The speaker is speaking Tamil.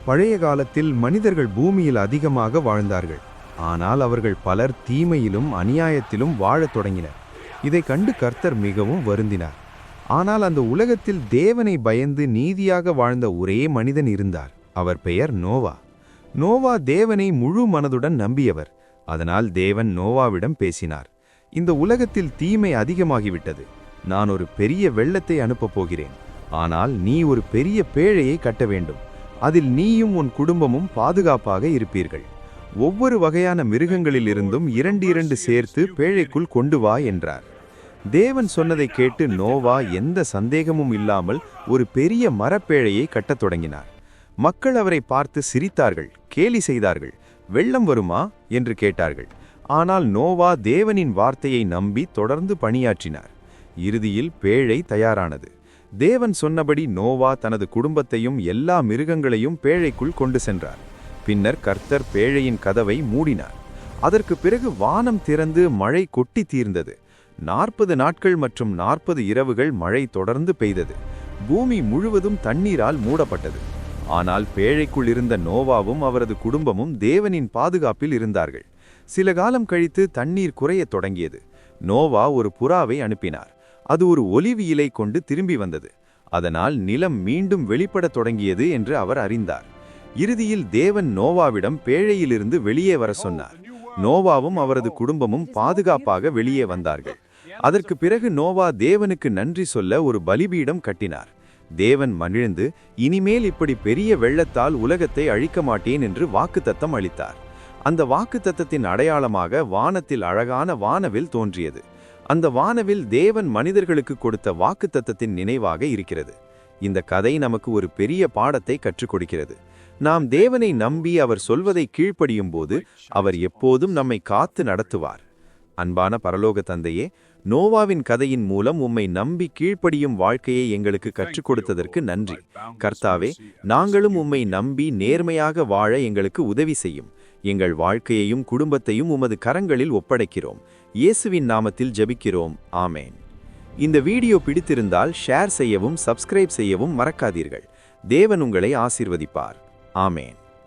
பழைய காலத்தில் மனிதர்கள் பூமியில் அதிகமாக வாழ்ந்தார்கள். ஆனால் அவர்கள் பலர் தீமையிலும் அநியாயத்திலும் வாழத் தொடங்கினர். இதை கண்டு கர்த்தர் மிகவும் வருந்தினார். ஆனால் அந்த உலகத்தில் தேவனை பயந்து நீதியாக வாழ்ந்த ஒரே மனிதன் இருந்தார். அவர் பெயர் நோவா. நோவா தேவனை முழு மனதுடன் நம்பியவர். அதனால் தேவன் நோவாவிடம் பேசினார். இந்த உலகத்தில் தீமை அதிகமாகிவிட்டது. நான் ஒரு பெரிய வெள்ளத்தை அனுப்பப் போகிறேன். ஆனால் நீ ஒரு பெரிய பேழையை கட்ட வேண்டும். அதில் நீயும் உன் குடும்பமும் பாதுகாப்பாக இருப்பீர்கள். ஒவ்வொரு வகையான மிருகங்களிலிருந்தும் 2 சேர்த்து பேழைக்குள் கொண்டு வா என்றார். தேவன் சொன்னதை கேட்டு நோவா எந்த சந்தேகமும் இல்லாமல் ஒரு பெரிய மரப்பேழையை கட்டத் தொடங்கினார். மக்கள் அவரை பார்த்து சிரித்தார்கள், கேலி செய்தார்கள். வெள்ளம் வருமா என்று கேட்டார்கள். ஆனால் நோவா தேவனின் வார்த்தையை நம்பி தொடர்ந்து பணியாற்றினார். இறுதியில் பேழை தயாரானது. தேவன் சொன்னபடி நோவா தனது குடும்பத்தையும் எல்லா மிருகங்களையும் பேழைக்குள் கொண்டு சென்றார். பின்னர் கர்த்தர் பேழையின் கதவை மூடினார். அதற்கு பிறகு வானம் திறந்து மழை கொட்டி தீர்ந்தது. 40 நாட்கள் மற்றும் 40 இரவுகள் மழை தொடர்ந்து பெய்தது. பூமி முழுவதும் தண்ணீரால் மூடப்பட்டது. ஆனால் பேழைக்குள் இருந்த நோவாவும் அவரது குடும்பமும் தேவனின் பாதுகாப்பில் இருந்தார்கள். சில காலம் கழித்து தண்ணீர் குறையத் தொடங்கியது. நோவா ஒரு புறாவை அனுப்பினார். அது ஒரு ஒலிவ் இலை கொண்டு திரும்பி வந்தது. அதனால் நிலம் மீண்டும் வெளிப்படத் தொடங்கியது என்று அவர் அறிந்தார். இறுதியில் தேவன் நோவாவிடம் பேழையிலிருந்து வெளியே வர சொன்னார். நோவாவும் அவரது குடும்பமும் பாதுகாப்பாக வெளியே வந்தார்கள். அதற்கு பிறகு நோவா தேவனுக்கு நன்றி சொல்ல ஒரு பலிபீடம் கட்டினார். தேவன் மகிழ்ந்து, இனிமேல் இப்படி பெரிய வெள்ளத்தால் உலகத்தை அழிக்க மாட்டேன் என்று வாக்குத்தத்தம் அளித்தார். அந்த வாக்குத்தத்தத்தின் அடையாளமாக வானத்தில் அழகான வானவில் தோன்றியது. அந்த வானவில் தேவன் மனிதர்களுக்கு கொடுத்த வாக்குத்தத்தத்தின் நினைவாக இருக்கிறது. இந்த கதை நமக்கு ஒரு பெரிய பாடத்தை கற்றுக் கொடுக்கிறது. நாம் தேவனை நம்பி அவர் சொல்வதை கீழ்ப்படியும் போது அவர் எப்போதும் நம்மை காத்து நடத்துவார். அன்பான பரலோக தந்தையே, நோவாவின் கதையின் மூலம் உம்மை நம்பி கீழ்ப்படியும் வாழ்க்கையை எங்களுக்கு கற்றுக் கொடுத்ததற்கு நன்றி. கர்த்தாவே, நாங்களும் உம்மை நம்பி நேர்மையாக வாழ எங்களுக்கு உதவி செய்யும். எங்கள் வாழ்க்கையையும் குடும்பத்தையும் உமது கரங்களில் ஒப்படைக்கிறோம். இயேசுவின் நாமத்தில் ஜெபிக்கிறோம். ஆமேன். இந்த வீடியோ பிடித்திருந்தால் ஷேர் செய்யவும் சப்ஸ்கிரைப் செய்யவும் மறக்காதீர்கள். தேவன் உங்களை ஆசீர்வதிப்பார். ஆமேன்.